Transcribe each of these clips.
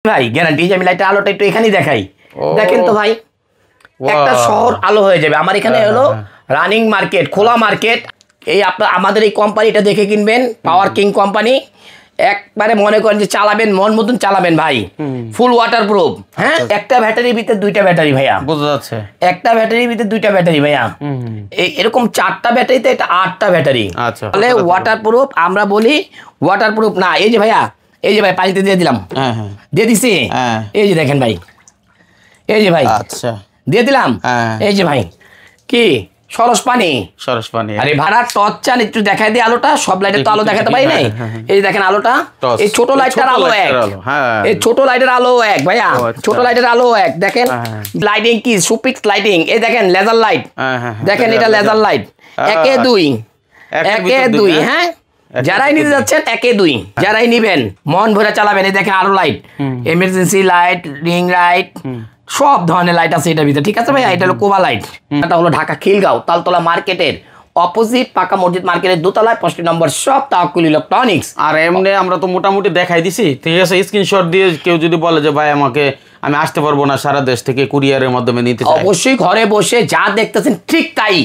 ভাই গ্যারান্টি যে আমি লাইটের আলোটা একটু এখানেই দেখাই, দেখেন তো ভাই একটা শহর আলো হয়ে যাবে। আমার এখানে হলো রানিং মার্কেট, খোলা মার্কেট। এই আপনার আমাদের এই কোম্পানিটা দেখে কিনবেন, পাওয়ার কিং কোম্পানি। একবারে মনে করেন যে চালাবেন মন মতন চালাবেন ভাই, ফুল ওয়াটার প্রুফ। হ্যাঁ, একটা ব্যাটারির ভিতরে দুইটা ব্যাটারি ভাইয়া, বোঝা যাচ্ছে একটা ব্যাটারির ভিতরে দুইটা ব্যাটারি ভাইয়া। এরকম চারটা ব্যাটারিতে এটা 8টা ব্যাটারি। তাহলে ওয়াটার প্রুফ, আমরা বলি ওয়াটার প্রুফ না। এই যে ভাইয়া, এই যে ভাই পানিতে দিয়ে দিলাম, দিয়ে দিছি, এই যে দেখেন ভাই, এই যে ভাই আচ্ছা দিয়ে দিলাম, এই যে ভাই কি সরস পানি, সরস পানি। আরে ভাড়া টর্চ চান একটু দেখাই দিই আলোটা, সব লাইটের তো আলো দেখাতে পারি নাই। এই যে দেখেন আলোটা, এই ছোট লাইটটার আলো এক, এই ছোট লাইটের আলো এক ভাইয়া, ছোট লাইটের আলো এক। দেখেন লাইটিং কি সুপিক্স লাইটিং, এই দেখেন লেজার লাইট, দেখেন এটা লেজার লাইট, একে দুই, একে দুই। হ্যাঁ, যারাই নিতে যাচ্ছেন একে দুই, যারাই নিবেন মন ভরে চালাবেন। এই দেখেন আরো light, emergency light, ring light, সব ধরনের লাইট আছে এটার ভিতরে। ঠিক আছে ভাই, এটা হলো কোবা লাইট। এটা হলো ঢাকা খিলগাঁও তালতলা মার্কেটের অপোজিট পাকা মসজিদ মার্কেটের দোতলায় 65 নম্বর শপ তাওয়াক্কুল ইলেকট্রনিক্স। আর এমনি আমরা তো মোটামুটি দেখাই দিছি, ঠিক আছে। স্ক্রিনশট দিয়ে কেউ যদি বলে যে ভাই আমাকে আমি আসতে পারবো না, সারা দেশ থেকে কুরিয়ারের মাধ্যমে নিতে চাই, অবশ্যই ঘরে বসে যা দেখতেছেন ঠিক তাই।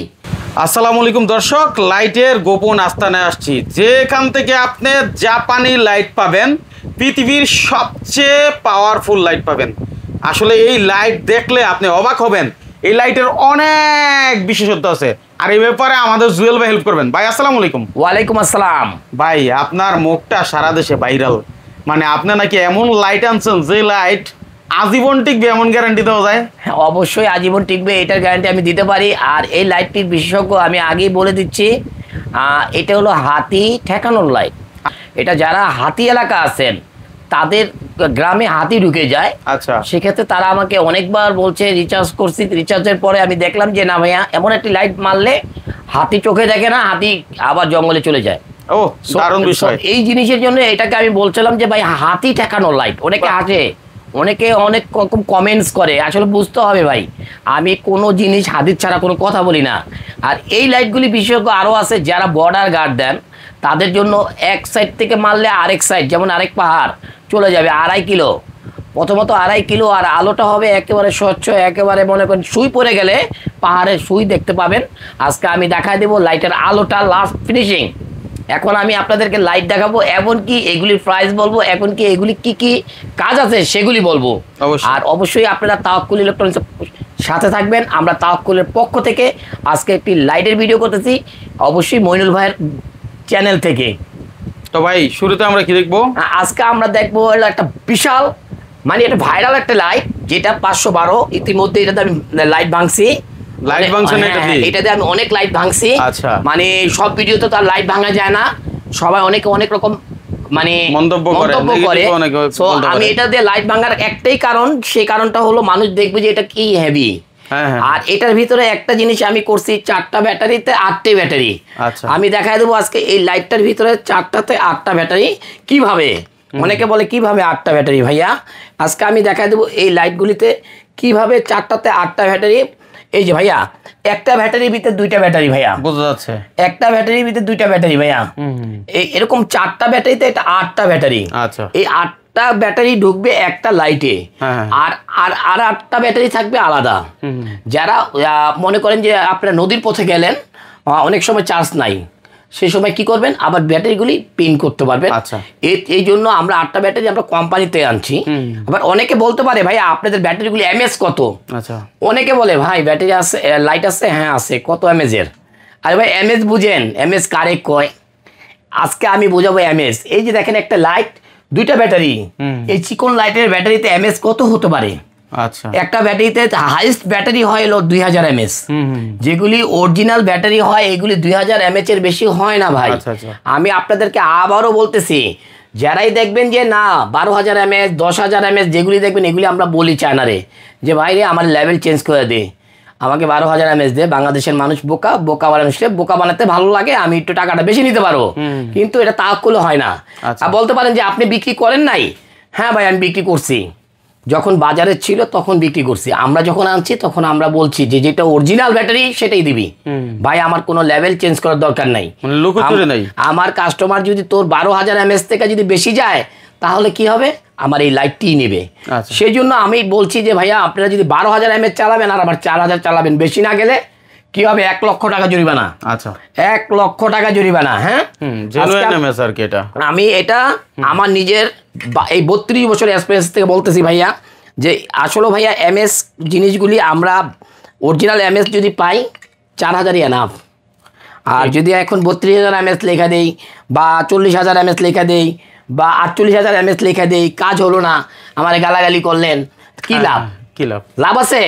আসসালামু আলাইকুম দর্শক, লাইটের গোপন আস্তানায় আসছি, যেখান থেকে আপনি জাপানি লাইট পাবেন, পৃথিবীর সবচেয়ে পাওয়ারফুল লাইট পাবেন। আসলে এই লাইট দেখলে আপনি অবাক হবেন, এই লাইটের অনেক বিশেষত্ব আছে। আর এই ব্যাপারে আমাদের জুয়েল ভাই হেল্প করবেন। ভাই আসসালামু আলাইকুম। ওয়ালাইকুম আসসালাম। ভাই আপনার মুখটা সারা দেশে ভাইরাল, মানে আপনি নাকি এমন লাইট আনছেন যে লাইট আজীবন টিকবে, এমন গ্যারান্টি দেওয়া যায়? হ্যাঁ, অবশ্যই আজীবন টিকবে, এটার গ্যারান্টি আমি দিতে পারি। আর এই লাইটটির বিশেষজ্ঞ আমি আগেই বলে দিচ্ছি, এটা হলো হাতি ঠেকানোর লাইট। এটা যারা হাতি এলাকা আছেন, তাদের গ্রামে হাতি ঢুকে যায়, আচ্ছা, সেক্ষেত্রে তারা আমাকে অনেকবার বলছে রিচার্জ করছি, রিচার্জের পরে আমি দেখলাম যে না ভাইয়া, এমন একটি লাইট মারলে হাতি চোখে দেখে না, হাতি আবার জঙ্গলে চলে যায়। ও দারুণ বিষয়। এই জিনিসের জন্য এটাকে আমি বলছিলাম যে ভাই হাতি ঠেকানোর লাইট। অনেকে হাঁটে, অনেকে অনেক রকম কমেন্টস করে, আসলে বুঝতে হবে ভাই, আমি কোনো জিনিস হাদিস ছাড়া কোনো কথা বলি না। আর এই লাইটগুলি বিশেষজ্ঞ আরও আছে, যারা বর্ডার গার্ড দেন, তাদের জন্য এক সাইড থেকে মারলে আরেক সাইড, যেমন আরেক পাহাড় চলে যাবে 2.5 কিলো, প্রথমত 2.5 কিলো। আর আলোটা হবে একেবারে স্বচ্ছ, একেবারে মনে করেন সুই পড়ে গেলে পাহাড়ের সুই দেখতে পাবেন। আজকে আমি দেখাই দেবো লাইটের আলোটা লাস্ট ফিনিশিং। এখন আমি আপনাদেরকে লাইট দেখাবো, এমনকি এগুলির প্রাইস বলবো, এমনকি এগুলি কি কি কাজ আছে সেগুলি বলবো। আর অবশ্যই আপনারা তাওয়াক্কুল ইলেকট্রনিক্সের সাথে থাকবেন। আমরা তাওয়াক্কুলের পক্ষ থেকে আজকে একটি লাইটের ভিডিও করতেছি, অবশ্যই মইনুল ভাইয়ের চ্যানেল থেকে। তো ভাই শুরুতে আমরা কি দেখবো? আজকে আমরা দেখবো একটা বিশাল, মানে এটা ভাইরাল একটা লাইট, যেটা 512। ইতিমধ্যে এটাতে আমি লাইট ভাঙছি, লাইট ভাঙছেন এটাতে আমি অনেক লাইট ভাঙছি। আচ্ছা, মানে সব ভিডিওতে তো আর লাইট ভাঙা যায় না, সবাই অনেকে অনেক রকম মানে মন্তব্য করে। তো আমি এটা দিয়ে লাইট ভাঙার একটাই কারণ, সেই কারণটা হলো মানুষ দেখবে যে এটা কি হেভি। আর এটার ভিতরে একটা জিনিস আমি করছি, 4টা ব্যাটারিতে 8টে ব্যাটারি। আমি দেখাই দেবো আজকে এই লাইটটার ভিতরে 4টাতে 8টা ব্যাটারি কিভাবে। অনেকে বলে কিভাবে 8টা ব্যাটারি ভাইয়া, আজকে আমি দেখাই দেবো এই লাইটগুলিতে কিভাবে 4টাতে 8টা ব্যাটারি। এই যে ভাইয়া, একটা ব্যাটারির ভিতরে 2টা ব্যাটারি ভাইয়া, বোঝা যাচ্ছে একটা ব্যাটারির ভিতরে 2টা ব্যাটারি ভাইয়া। এরকম 4টা ব্যাটারিতে এটা 8টা ব্যাটারি। আচ্ছা, এই 8টা ব্যাটারি ঢুকবে একটা লাইটে, আর আর 8টা ব্যাটারি থাকবে আলাদা। যারা মনে করেন যে আপনারা নদীর পথে গেলেন, অনেক সময় চার্জ নাই, সেই সময় কি করবেন, আবার ব্যাটারিগুলি পিন করতে পারবেন। আচ্ছা, এই জন্য আমরা 8টা ব্যাটারি আমরা কোম্পানিতে আনছি। আবার অনেকে বলতে পারে ভাই আপনাদের ব্যাটারিগুলি এমএস কত? আচ্ছা, অনেকে বলে ভাই ব্যাটারি আছে, লাইট আছে, হ্যাঁ আছে, কত এমএস এর? আরে ভাই এমএস বুঝেন, এমএস কারে কয়, আজকে আমি বোঝাবো এমএস। এই যে দেখেন একটা লাইট, 2টা ব্যাটারি, এই চিকন লাইটের ব্যাটারিতে এমএস কত হতে পারে? আচ্ছা, একটা ব্যাটারিতে হাইস্ট ব্যাটারি হয় হলো 2000 এমএস, যেগুলি অরিজিনাল ব্যাটারি হয় এগুলি 2000 এমএচ এর বেশি হয় না ভাই। আমি আপনাদেরকে আবারও বলতেছি, যারাই দেখবেন যে না 12000 এমএচ 10,000 এমএচ যেগুলি দেখবেন, এগুলি আমরা বলি চায়নারে যে ভাই রে আমার লেভেল চেঞ্জ করে দে, আমাকে 12000 এমএচ দে। বাংলাদেশের মানুষ বোকা, বোকা মানুষকে বোকা বানাতে ভালো লাগে, আমি একটু টাকাটা বেশি নিতে পারবো, কিন্তু এটা তাওয়াক্কুল হয় না। বলতে পারেন যে আপনি বিক্রি করেন নাই, হ্যাঁ ভাই আমি বিক্রি করছি, যখন বাজারে ছিল তখন বিক্রি করছি। আমরা যখন আনছি তখন আমরা বলছি যে যেটা অরিজিনাল ব্যাটারি সেটাই দিবি ভাই, আমার কোনো লেভেল চেঞ্জ করার দরকার নাই। আমার কাস্টমার যদি তোর 12000 এমএস থেকে যদি বেশি যায়, তাহলে কি হবে, আমার এই লাইটটি নেবে। সেই জন্য আমি বলছি যে ভাইয়া আপনারা যদি 12,000 mAh চালাবেন আর আবার 4,000 চালাবেন, বেশি না গেলে কি হবে, 1 লক্ষ টাকা জরিমানা। আচ্ছা, 1 লক্ষ টাকা জরিমানা। হ্যাঁ, আমি এটা আমার নিজের এই 32 বছর এক্সপিরিয়েন্স থেকে বলতেছি ভাইয়া, যে আসলে ভাইয়া এমএস জিনিসগুলি আমরা অরিজিনাল এমএস যদি পাই 4,000-ই এনাফ। আর যদি এখন 32,000 mAh লেখা দেই বা 40,000 mAh লেখা দেই বা 48,000 mAh লেখা দেই, কাজ হলো না, আমার গালাগালি করলেন, কি লাভ? কি লাভ? লাভ আছে?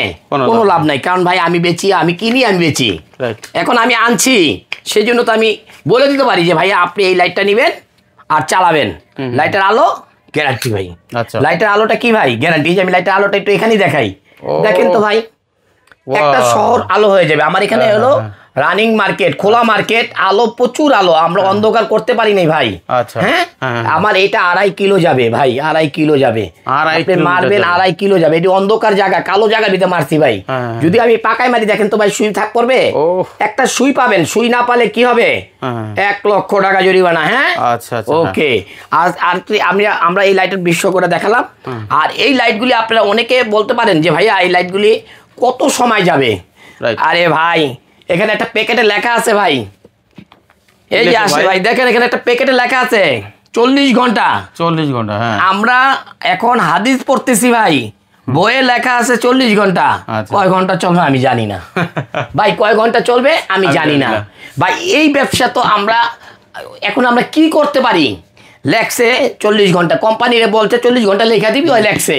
কোনো লাভ নাই। কারণ ভাই আমি বেচি, আমি কিনি, আমি বেচি। এখন আমি আনছি, সেই জন্য তো আমি বলে দিতে পারি যে ভাইয়া আপনি এই লাইটটা নেবেন আর চালাবেন। লাইটের আলো গ্যারান্টি ভাই। লাইটের আলোটা কি ভাই? গ্যারান্টি। যে আমি লাইটের আলোটা একটু এখানেই দেখাই, দেখেন তো ভাই, একটা শহর আলো হয়ে যাবে। আমার এখানে হলো রানিং মার্কেট, খোলা মার্কেট, আলো প্রচুর আলো, আমরা অন্ধকার করতে পারি নাই ভাই। হ্যাঁ, আমার এটা 2.5 কিলো যাবে ভাই, 2.5 কিলো যাবে। মারবেন 2.5 কিলো যাবে। এটি অন্ধকার জায়গা, কালো জায়গা দিতে মারছি ভাই। যদি আমি পাকায় মারি, দেখেন তো ভাই, সুই থাক করবে, একটা সুই পাবেন, সুই না পালে কি হবে, 1 লক্ষ টাকা জরিমানা। হ্যাঁ, ওকে। আর আমরা এই লাইটের বিশ্ব করে দেখালাম। আর এই লাইটগুলি আপনারা অনেকে বলতে পারেন যে ভাইয়া এই লাইটগুলি কত সময় যাবে? আরে ভাই, এখানে একটা প্যাকেটে লেখা আছে ভাই, এই যে আসে ভাই, দেখেন এখানে একটা প্যাকেটে লেখা আছে 40 ঘন্টা। 40 ঘন্টা। হ্যাঁ, আমরা এখন হাদিস পড়তেছি ভাই, বইয়ে লেখা আছে 40 ঘন্টা। কয় ঘন্টা চলবে আমি জানি না ভাই, কয় ঘন্টা চলবে আমি জানি না ভাই। এই ব্যবসা তো আমরা এখন আমরা কি করতে পারি, লেখছে 40 ঘন্টা, কোম্পানিরে বলছে 40 ঘন্টা লেখা দিবি, ওই লেখছে।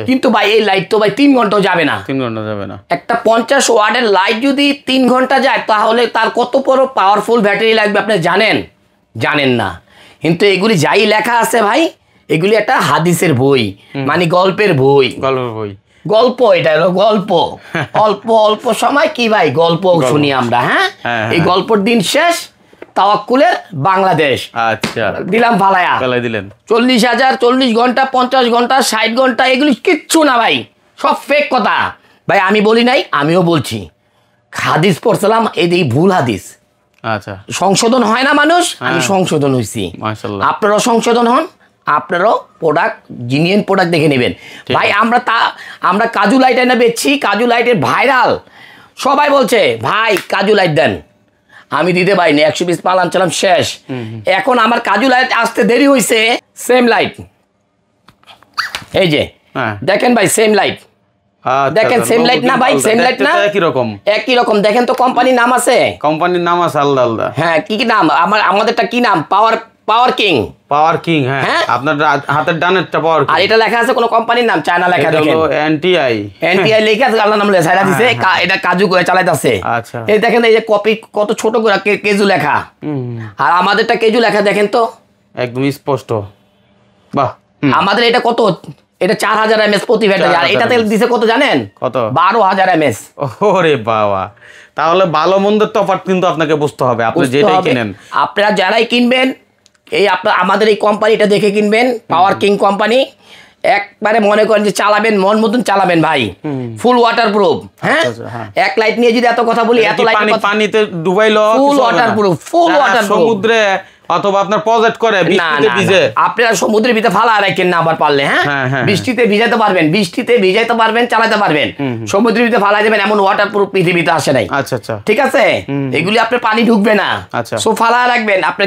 কিন্তু ভাই এই লাইট তো ভাই 3 ঘন্টাও যাবে না। 3 ঘন্টা যাবে না। একটা 50 ওয়াটের লাইট যদি 3 ঘন্টা যায়, তাহলে তার কত বড় পাওয়ারফুল ব্যাটারি লাগবে আপনি জানেন? জানেন না। কিন্তু এগুলি যাই লেখা আছে ভাই, এগুলি একটা হাদিসের বই, মানে গল্পের বই। গল্প, এটা হলো গল্প। অল্প অল্প সময় কি ভাই, গল্প শুনি আমরা। হ্যাঁ, এই গল্পের দিন শেষ, তাওয়াক্কুলের বাংলাদেশ। আচ্ছা, দিলাম ফালায়া, দিলেন 40,000, 40 ঘন্টা, 50 ঘন্টা, 60 ঘন্টা, এগুলি কিচ্ছু না ভাই, সব ফেক কথা ভাই। আমি বলি নাই, আমিও বলছি, হাদিস পড়ছিলাম, এই ভুল হাদিস। আচ্ছা, সংশোধন হয় না মানুষ, আমি সংশোধন হয়েছি। আপনারাও সংশোধন হন, আপনারাও প্রোডাক্ট, জিনিয়ান প্রোডাক্ট দেখে নেবেন ভাই। আমরা কাজু লাইট এনে বেচছি, কাজু লাইটের ভাইরাল, সবাই বলছে ভাই কাজু লাইট দেন, আমি দিতে পারিনি, 100 পিস মাল আনছিলাম, শেষ। এখন আমার কাজু লাইট আসতে দেরি হয়েছে, সেম লাইট, এই যে দেখেন ভাই, সেম লাইট, দেখেন সেম লাইট না ভাই, সেম লাইট না, একই রকম। দেখেন তো কোম্পানির নাম আছে, কোম্পানির নাম আছে আলাদা আলাদা। হ্যাঁ, কি নাম? আমাদেরটা কি নাম? পাওয়ার কিং। পাওয়ার কিং। হ্যাঁ, আপনার হাতের ডানেরটা পাওয়ার কিং। আর এটা লেখা আছে কোন কোম্পানির নাম, চায়না লেখা, দেখেন এনটিআই লেখা আছে, আল্লাহর নাম লেখা আছে। এটা কাজু করে চালাইতাছে। আচ্ছা, এই দেখেন, এই যে কপি কত ছোট করে কেজু লেখা, আর আমাদেরটা কেজু লেখা, দেখেন তো একদম স্পষ্ট। বাহ, আমাদের এটা কত, এটা 4,000 mAh প্রতি ব্যাটারি, আর এটাতে দিছে কত জানেন? কত? 12,000 mAh। ওরে বাবা, তাহলে ভালো মন্দের তফাৎ কিন্তু আপনাকে বুঝতে হবে, আপনি যেটাই কিনেন। আপনারা যারাই কিনবেন, এই আমাদের এই কোম্পানিটা দেখে কিনবেন, পাওয়ার কিং কোম্পানি। একবারে মনে করেন যে চালাবেন, মন মতন চালাবেন ভাই, ফুল ওয়াটারপ্রুফ। হ্যাঁ, এক লাইট নিয়ে যদি এত কথা বলি, এত লাইট পানিতে ডুবাইলো, ফুল ওয়াটারপ্রুফ, ফুল ওয়াটারপ্রুফ। সমুদ্রে অথবা আপনার প্রজেক্ট করে বৃষ্টিতে ভিজে, আপনারা সমুদ্রের ভিতরে ফালা রাখেন না আবার পারলে। হ্যাঁ, বৃষ্টিতে ভিজাতে পারবেন, বৃষ্টিতে ভিজাইতে পারবেন, চালাতে পারবেন। সমুদ্রের ভিতরে ফালা দেবেন, এমন ওয়াটারপ্রুফ পৃথিবীতে আসে নাই। আচ্ছা আচ্ছা, ঠিক আছে। এগুলি আপনার পানি ঢুকবে না, সো ফালা রাখবেন, আপনার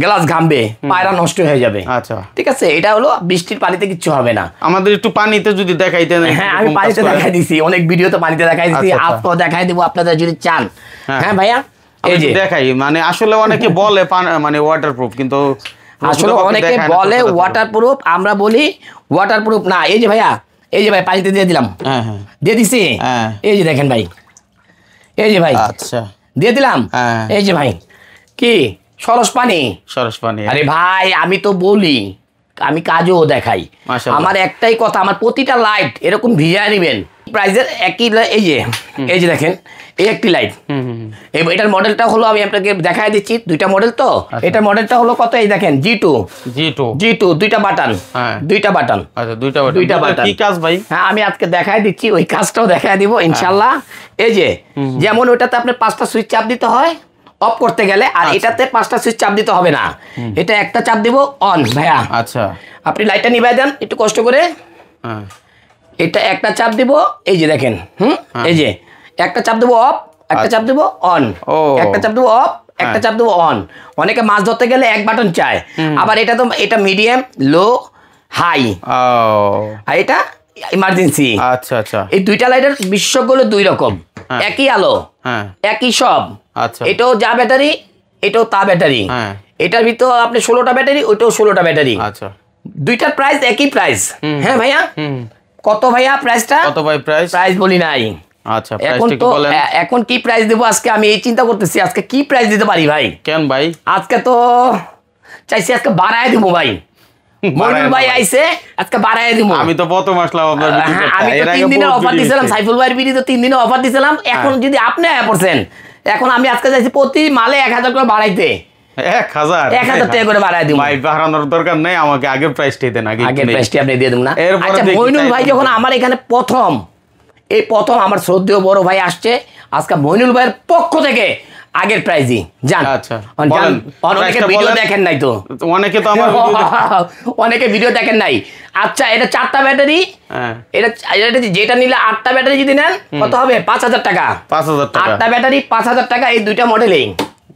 গ্লাস ঘামবে, পায়রা নষ্ট হয়ে যাবে। আচ্ছা, ঠিক আছে। এটা হলো বৃষ্টির পানিতে কিচ্ছু হবে না। আমাদের একটু পানিতে যদি দেখাইতেন। হ্যাঁ, আমি পানিতে দেখাই দিছি, অনেক ভিডিওতে পানিতে দেখাই দিছি, আপনিও দেখাই দিব আপনারা যদি চান। হ্যাঁ ভাইয়া, এই যে দেখাই, মানে আসলে অনেকে বলে মানে ওয়াটারপ্রুফ, কিন্তু আসলে অনেকে বলে ওয়াটারপ্রুফ, আমরা বলি ওয়াটারপ্রুফ না। এই যে ভাইয়া, এই যে ভাই পানিতে দিয়ে দিলাম। হ্যাঁ হ্যাঁ, দিয়ে দিছি। এই যে দেখেন ভাই, এই যে ভাই, আচ্ছা দিয়ে দিলাম। এই যে ভাই, কি সরস পানি, সরস পানি। আরে ভাই, আমি তো বলি, আমি কাজও দেখাই। আমার একটাই কথা, আমার প্রতিটা লাইট এরকম ভিজায় নেবেন, প্রাইজের একই। এই যে দেখেন, এই একটি লাইট, এটার মডেলটা হলো, আমি আপনাকে দেখাই দিচ্ছি, দুইটা মডেল তো। এটার মডেলটা হলো কত, এই দেখেন, G2, দুইটা বাটন, দুইটা বাটন। আচ্ছা, দুইটা বাটন। কি কাজ ভাই? হ্যাঁ, আমি আজকে দেখাই দিচ্ছি, ওই কাজটাও দেখাই দিব ইনশাআল্লাহ। এই যে যেমন ওইটাতে আপনার 5টা সুইচ চাপ দিতে হয়, অফ করতে গেলে, আর এটাতে 5টা সুইচ চাপ দিতে হবে না, এটা একটা চাপ দিব অন ভাইয়া। আচ্ছা, আপনি লাইটটা নিভাই দেন একটু কষ্ট করে। এটা একটা চাপ দিব, এই যে দেখেন, এই যে একটা চাপ দেবো অফ, একটা চাপ দেবো অন, একটা চাপ দেবো অফ, একটা চাপ দেবো অন। অনেকে মাছ ধরতে গেলে এক বাটন চায়, আবার এটা তো এটা মিডিয়াম, লো, হাই, আর এটা ইমার্জেন্সি। আচ্ছা আচ্ছা, এই দুইটা লাইটের বিশেষজ্ঞগুলো দুই রকম, একই আলো, একই সব। আচ্ছা, এটাও যা ব্যাটারি, এটাও তা ব্যাটারি, এটার ভিতর আপনি 16টা ব্যাটারি, ওইটাও 16টা ব্যাটারি। আচ্ছা, দুইটার প্রাইস একই প্রাইস। হ্যাঁ ভাইয়া, কত ভাইয়া প্রাইসটা? কত ভাই প্রাইস? প্রাইস বলি নাই। আচ্ছা, এখন তো এখন কি প্রাইস দেবো আজকে, আমি এই চিন্তা করতেছি আজকে কি প্রাইস দিতে পারি ভাই। কেন ভাই? আজকে তো চাইছি আজকে বাড়ায় দিব ভাই। মইনুল ভাই আইছে, আজকে বাড়ায় দিব। আমি তো প্রথম আসলাম আপনার ভিডিওতে, আমি তো 3 দিনের অফার দিছিলাম, সাইফুল ভাইয়ের ভিডিওতে 3 দিনের অফার দিছিলাম। এখন যদি আপনি আয়া পড়ছেন, এখন আমি আজকে চাইছি প্রতি মালে 1000 করে বাড়াইতে। 1000 টাকা করে বাড়ায় দিব ভাই, বাড়ানোর দরকার নেই, আমাকে আগের প্রাইসটাই দেন, আগের প্রাইসটা আপনি দিয়ে দেন না। আচ্ছা, মইনুল ভাই যখন আমার এখানে প্রথম আমার শ্রদ্ধেয় বড় ভাই আসছে, আজকে মইনুল ভাইয়ের পক্ষ থেকে আগের প্রাইজই জান। আচ্ছা, অনেকে ভিডিও দেখেন নাই তো, অনেকে তো আমার অনেকে ভিডিও দেখেন নাই। আচ্ছা, এটা 4টা ব্যাটারি, এটা যেটা নিলে 8টা ব্যাটারি যদি নেন কত হবে? 5000 টাকা। 8টা ব্যাটারি 5000 টাকা, এই দুইটা মডেলেই।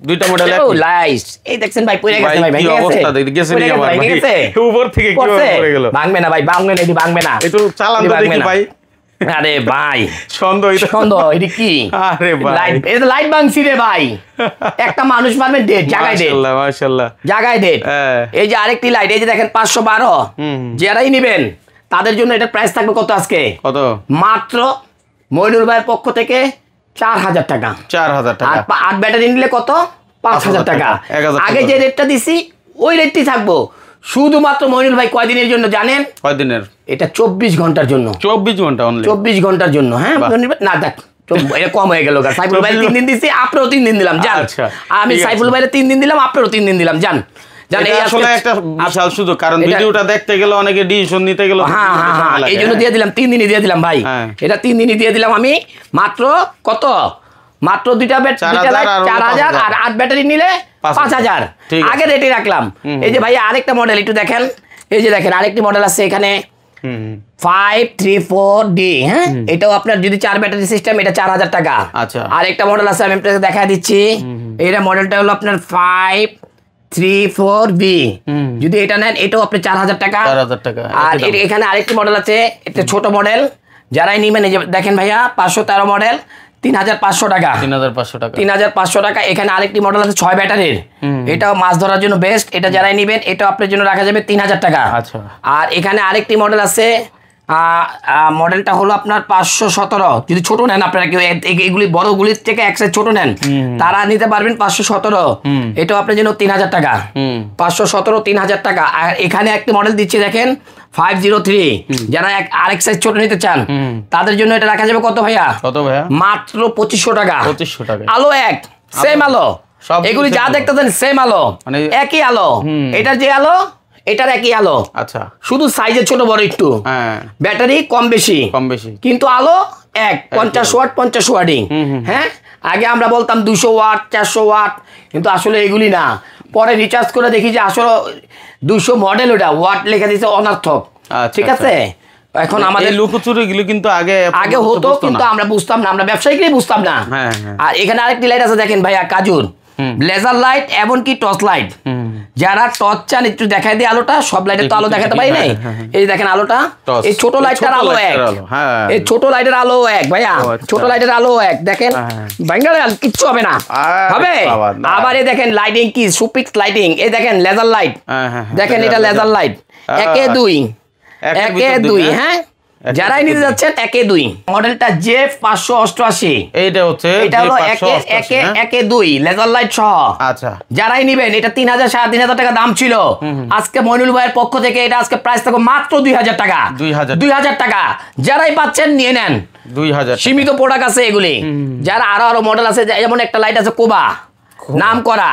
দুইটা মডেল লাইট, এই দেখছেন ভাই পড়ে গেছে ভাই, ভেঙে অবস্থা দেখেছেন নি আমার ভাই, উপর থেকে কি পড়ে গেল। ভাঙবে না ভাই, ভাঙবে না, একটু চালান তো দেখি ভাই। আরে ভাই, সন্দেহ এটা কি? আরে ভাই, লাইট, এটা লাইট ভাঙছি রে ভাই। একটা মানুষ মারবে ডেট, জায়গায় ডেট, মাশাআল্লাহ মাশাআল্লাহ, জায়গায় ডেট। এই যে আরেকটি লাইট, এই যে দেখেন 512, যারাই নেবেন তাদের জন্য এটা প্রাইস থাকবে কত আজকে? কত? মাত্র মইনুল ভাইয়ের পক্ষ থেকে 4000 টাকা। 4000 টাকা। আর 8 ব্যাটারি নিলে কত? 5000 টাকা। আগে যে রেটটা দিছি ওই রেটটি থাকবো, শুধুমাত্র মইনুল ভাই কয়দিনের জন্য জানেন? কয়দিনের? এটা 24 ঘন্টার জন্য। 24 ঘন্টা অনলি? 24 ঘন্টার জন্য। হ্যাঁ, না দেখ এটা কম হয়ে গেল। সাইফুল ভাই 3 দিন দিছি, আপনারও 3 দিন দিলাম জান। আমি সাইফুল ভাইয়ের 3 দিন দিলাম, আপনারও 3 দিন দিলাম জান। আসলে একটা বিশাল সুযোগ, কারণ ভিডিওটা দেখতে গেলে অনেকে ডিসিশন নিতে গেলে, এই জন্য দিয়ে দিলাম, 3 দিনই দিয়ে দিলাম ভাই। এটা 3 দিনই দিয়ে দিলাম আমি। মাত্র কত? মাত্র দুইটা ব্যাটারি 4000, আর 8 ব্যাটারি নিলে 5000 আগে রেটে রাখলাম। এই যে ভাই আরেকটা মডেল একটু দেখেন, এই যে দেখেন আরেকটি মডেল আছে এখানে 534D। হ্যাঁ, এটাও আপনার যদি 4 ব্যাটারি সিস্টেম, এটা 4000 টাকা। আচ্ছা, আরেকটা মডেল আছে আমি আপনাকে দেখা দিচ্ছি। এটা মডেলটা হলো আপনার 534B। যদি এটা নেন এটাও আপনি 4000 টাকা। আর এখানে আরেকটি মডেল আছে, এটা ছোট মডেল, যারাই নিবেন এই যে দেখেন ভাইয়া 513 মডেল, 3500 টাকা। 3500 টাকা। এখানে আরেকটি মডেল আছে 6 ব্যাটারির, এটাও মাছ ধরার জন্য বেস্ট। এটা যারাই নিবেন এটাও আপনার জন্য রাখা যাবে 3000 টাকা। আচ্ছা, আর এখানে আরেকটি মডেল আছে, মডেলটা হলো আপনার 517। যদি ছোট নেন আপনারা, কেউ এগুলি বড়গুলির থেকে এক সাইজ ছোট নেন, তারা নিতে পারবেন 517। এটাও আপনার জন্য 3000 টাকা। 517 3000 টাকা। আর এখানে একটি মডেল দিচ্ছি দেখেন 503, যারা আরেক সাইজ ছোট নিতে চান তাদের জন্য এটা রাখা যাবে কত ভাইয়া? মাত্র 2500 টাকা। আলো এক, সেম আলো, এগুলি যা দেখতেছেন সেম আলো, একই আলো। এটার যে আলো এটার একই আলো। আচ্ছা, শুধু সাইজে ছোট বড় একটু, ব্যাটারি কম বেশি, কিন্তু আলো এক। 50 ওয়াট 50 ওয়াটিং। হ্যাঁ, আগে আমরা বলতাম 200 ওয়াট 400 ওয়াট, কিন্তু আসলে এগুলি না। পরে রিচার্জ করে দেখি যে আসলে 200 মডেল, ওটা ওয়াট লেখা দিয়েছে অনর্থক। ঠিক আছে, এখন আমাদের লুকোচুরি গুলো কিন্তু আগে হতো, কিন্তু আমরা বুঝতাম না, আমরা ব্যবসায়িকরাই বুঝতাম না। আর এখানে আরেকটি লাইট আছে দেখেন ভাইয়া, কাজুর লেজার লাইট, এমনকি টর্চ লাইট। যারা টর্চ চান একটু দেখাই দিয়ে আলোটা, সব লাইটের তো আলো দেখাতে পারি নাই। এই দেখেন আলোটা, এই ছোট লাইটটার আলো এক, এই ছোট লাইটের আলো এক ভাইয়া, ছোট লাইটের আলো এক। দেখেন বাঙ্গালে কিচ্ছু হবে না, হবে। আবার এই দেখেন লাইটিং কি সুপিক্স লাইটিং, এই দেখেন লেজার লাইট, দেখেন এটা লেজার লাইট, একে দুই। হ্যাঁ, যারাই নিতে যাচ্ছেন 1-2 মডেলটা যে 588, এইটা হচ্ছে এটা হলো 1-2 লেজার লাইট সহ। আচ্ছা, যারাই নিবেন এটা 3000 3500 টাকা দাম ছিল, আজকে মইনুল ভাইয়ের পক্ষ থেকে এটা আজকে প্রাইস থাকবে মাত্র 2000 টাকা। 2000 টাকা। যারাই পাচ্ছেন নিয়ে নেন, 2000 সীমিত প্রোডাক্ট আছে এগুলি। যারা আরো মডেল আছে, যেমন একটা লাইট আছে কোবা, নাম করা,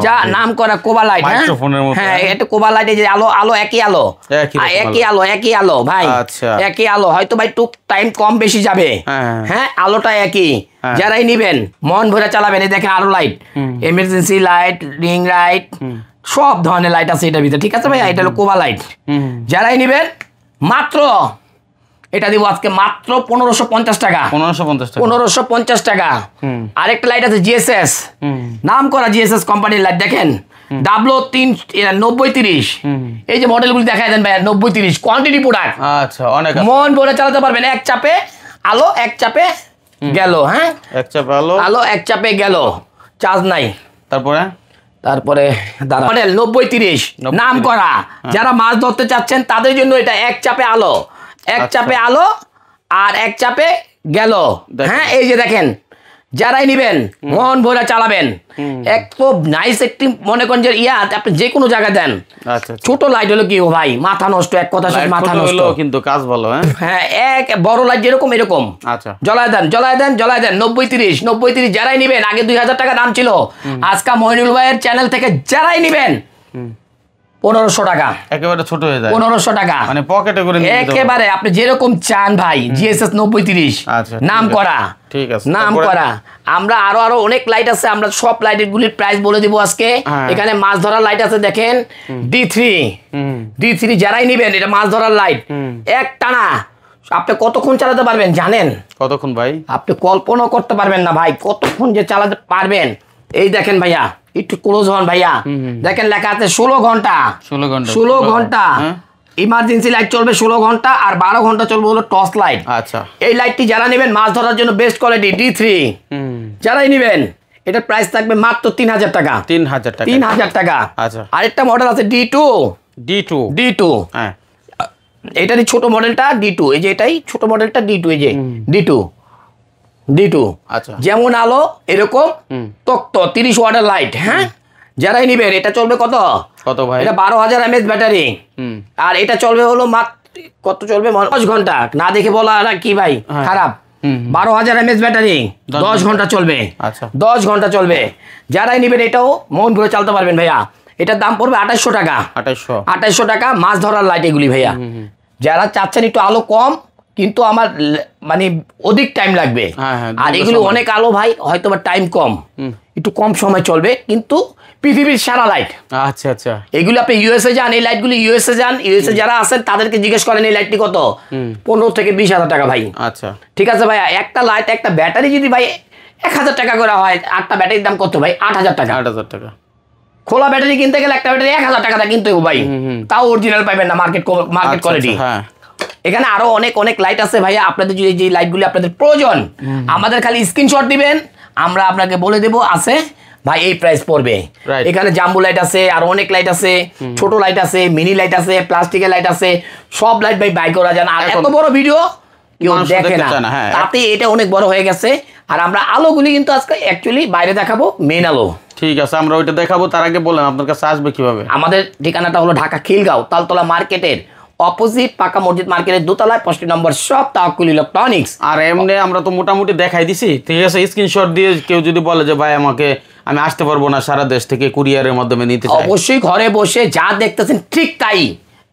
যা নাম করা কোবা লাইট। হ্যাঁ এটা কোবা লাইট, এই যে আলো আলো একই আলো, একই আলো ভাই, একই আলো, হয়তো ভাই টুক টাইম কম বেশি যাবে, হ্যাঁ আলোটা একই। যারাই নিবেন মন ভরে চালাবেন। এই দেখেন আরো light, emergency light, ring light, সব ধরনের লাইট আছে এটার ভিতরে, ঠিক আছে ভাই। এটা হলো কোবা লাইট। যারাই নিবেন মাত্র এটা দিব আজকে মাত্র 1550 টাকা। 1550 টাকা। আরেকটা লাইট আছে জিএসএস, নাম করা জিএসএস কোম্পানির লাইট। দেখেন W39030, এই যে মডেলগুলি দেখায় দেন ভাই, 9030 কোয়ান্টিটি প্রোডাক্ট। আচ্ছা, অনেক মন ভরে চালাতে পারবেন। এক চাপে আলো, এক চাপে গেল, হ্যাঁ এক চাপে আলো, এক চাপে গেল, চার্জ নাই। তারপরে মডেল 9030 নাম করা। যারা মাছ ধরতে চাচ্ছেন তাদের জন্য এটা এক চাপে আলো, এক চাপে আলো আর এক চাপে গেল, হ্যাঁ এই যে দেখেন। যারাই নিবেন মন ভরে চালাবেন। এক তো নাইস একটি মনে করেন যে আপনি যে কোনো জায়গায় দেন। ছোট লাইট হলো কি ভাই মাথা নষ্ট, এক কথা মাথা নষ্ট, কিন্তু কাজ ভালো। হ্যাঁ এক বড় লাইট যেরকম এরকম জ্বলায় দেন, জ্বলায় দেন, জ্বলায় দেন। 9030 যারাই নিবেন, আগে 2000 টাকা দাম ছিল, আজকে মইনুল ভাইয়ের চ্যানেল থেকে যারাই নিবেন 1500 টাকা, একেবারে ছোট হয়ে যায়। 1500 টাকা মানে পকেটে করে নিতে একেবারে আপনি যেরকম চান ভাই। জিএসএস 9030 নাম করা, ঠিক আছে, নাম করা। আমরা আরো অনেক লাইট আছে, আমরা সব লাইটের গুলির প্রাইস বলে দিব আজকে। এখানে মাছ ধরার লাইট আছে দেখেন, D3 যারাই নিবেন, এটা মাছ ধরার লাইট। এক টানা আপনি কতক্ষণ চালাতে পারবেন জানেন? কতক্ষণ ভাই? আপনি কল্পনা করতে পারবেন না ভাই কতক্ষণ যে চালাতে পারবেন। এই দেখেন ভাইয়া, একটু ক্লোজ হন ভাইয়া, দেখেন লেখা আছে 16 ঘন্টা। 16 ঘন্টা ইমার্জেন্সি লাইট চলবে 16 ঘন্টা, আর 12 ঘন্টা চলবে হলো টর্চ লাইট। আচ্ছা, এই লাইটটি যারা নেবেন মাছ ধরার জন্য বেস্ট কোয়ালিটি D3 যারাই নেবেন, এটার প্রাইস থাকবে মাত্র 3000 টাকা। 3000 টাকা। আচ্ছা, আরেকটা মডেল আছে D2। হ্যাঁ এটারই ছোট মডেলটা D2, এই যে এটাই ছোট মডেলটা D2, এই যে D2। আচ্ছা, যেমন আলো এরকম তক্ত 30 ওয়াটের লাইট। হ্যাঁ যারাই নিবেন, এটা চলবে কত ভাই? এটা 12000 mAh ব্যাটারি, আর এটা চলবে হলো কত চলবে 10 ঘন্টা। না দেখে বলা কি ভাই খারাপ, 12000 mAh ব্যাটারি 10 ঘন্টা চলবে। আচ্ছা 10 ঘন্টা চলবে। যারাই নিবেন এটাও মন ভরে চালাতে পারবেন ভাইয়া। এটার দাম পড়বে 2800 টাকা। 2800 টাকা মাছ ধরার লাইট এগুলি ভাইয়া। যারা চাচ্ছেন একটু আলো কম কিন্তু আমার মানে অধিক টাইম লাগবে, আর এগুলো অনেক আলো ভাই, হয়তো বা টাইম কম, একটু কম সময় চলবে, কিন্তু পৃথিবীর সারা লাইট। আচ্ছা আচ্ছা, এগুলো আপনি ইউএসএ যান, এই লাইটগুলি ইউএসএ যান, ইউএসএ যারা আছেন তাদেরকে জিজ্ঞেস করেন এই লাইটটি কত, 15 থেকে 20,000 টাকা ভাই। আচ্ছা ঠিক আছে ভাইয়া। একটা লাইট, একটা ব্যাটারি যদি ভাই 1000 টাকা করে হয়, 8টা ব্যাটারির দাম কত ভাই? 8000 টাকা। 8000 টাকা। খোলা ব্যাটারি কিনতে গেলে একটা ব্যাটারি 1000 টাকা কিনতে হবে ভাই, তাও অরিজিনাল পাইবেন না, মার্কেট কোয়ালিটি। হ্যাঁ এখানে আরো অনেক লাইট আছে ভাইয়া। আপনাদের যদি যে লাইটগুলি আপনাদের প্রয়োজন, আমাদের খালি স্ক্রিনশট দিবেন, আমরা আপনাকে বলে দেব আছে ভাই এই প্রাইস পড়বে। এখানে জাম্বু লাইট আছে, আর অনেক লাইট আছে, ছোট লাইট আছে, মিনি লাইট আছে, প্লাস্টিকের লাইট আছে, সব লাইট ভাই বাই করা যায় না। আর এত বড় ভিডিও কেউ দেখে না, তাতে এটা অনেক বড় হয়ে গেছে। আর আমরা আলোগুলি কিন্তু আজকে অ্যাকচুয়ালি বাইরে দেখাবো, মেন আলো। ঠিক আছে, আমরা ওইটা দেখাবো। তার আগে বলেন আপনার কাছে আসবে কিভাবে? আমাদের ঠিকানাটা হলো ঢাকা খিলগাঁও তালতলা মার্কেটের অপোজিট পাকা মসজিদ মার্কেটের দোতলায় 65 নম্বর শপ তাওয়াক্কুল ইলেকট্রনিক্স। আর এমনি আমরা তো মোটামুটি দেখাই দিছি, ঠিক আছে। স্ক্রিনশট দিয়ে কেউ যদি বলে যে ভাই আমাকে আমি আসতে পারবো না, সারা দেশ থেকে কুরিয়ারের মাধ্যমে নিতে চাই, অবশ্যই ঘরে বসে যা দেখতেছেন ঠিক তাই।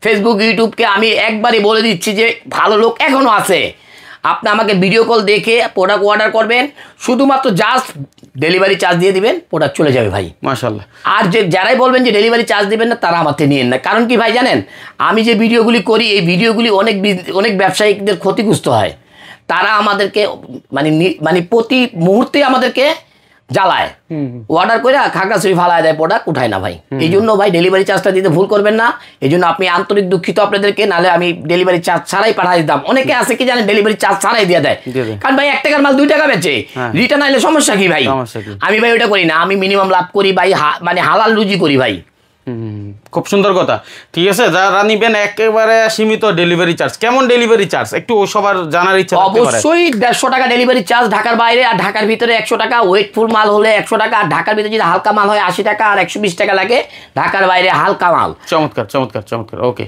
ফেসবুক ইউটিউবকে আমি একবারই বলে দিচ্ছি যে ভালো লোক এখনো আছে। আপনি আমাকে ভিডিও কল দেখে প্রোডাক্ট অর্ডার করবেন, শুধুমাত্র জাস্ট ডেলিভারি চার্জ দিয়ে দিবেন, প্রোডাক্ট চলে যাবে ভাই, মাশাআল্লাহ। আর যারাই বলবেন যে ডেলিভারি চার্জ দিবেন না, তারা আমার থেকে নিয়েন না। কারণ কি ভাই জানেন, আমি যে ভিডিওগুলি করি, এই ভিডিওগুলি অনেক ব্যবসায়িকদের ক্ষতিগ্রস্ত হয়। তারা আমাদেরকে মানে প্রতি মুহূর্তে আমাদেরকে জ্বালায়, অর্ডার করে খাগড়াছড়ি ফালায় দেয়, প্রোডাক্ট উঠায় না ভাই। এই জন্য ভাই ডেলিভারি চার্জটা দিতে ভুল করবেন না। এই জন্য আপনি আন্তরিক দুঃখিত আপনাদেরকে, নাহলে আমি ডেলিভারি চার্জ ছাড়াই পাঠাই দিতাম। অনেকে আছে কি জানেন, ডেলিভারি চার্জ ছাড়াই দিয়ে দেয়, কারণ ভাই 1 টাকার মাল 2 টাকা বেচে, রিটার্ন আইলে সমস্যা কি ভাই? আমি ভাই ওইটা করি না, আমি মিনিমাম লাভ করি ভাই, মানে হালাল রুজি করি ভাই। খুব সুন্দর কথা। ঠিক আছে, যারা নিবেন একেবারে সীমিত ডেলিভারি চার্জ। কেমন ডেলিভারি চার্জ একটু সবার জানার ইচ্ছা থাকতে পারে। অবশ্যই 150 টাকা ডেলিভারি চার্জ ঢাকার বাইরে, আর ঢাকার ভিতরে 100 টাকা। ওয়েটফুল মাল হলে 100 টাকা, আর ঢাকার ভিতরে যদি হালকা মাল হয় 80 টাকা, আর 120 টাকা লাগে ঢাকার বাইরে হালকা মাল। চমৎকার চমৎকার চমৎকার। ওকে।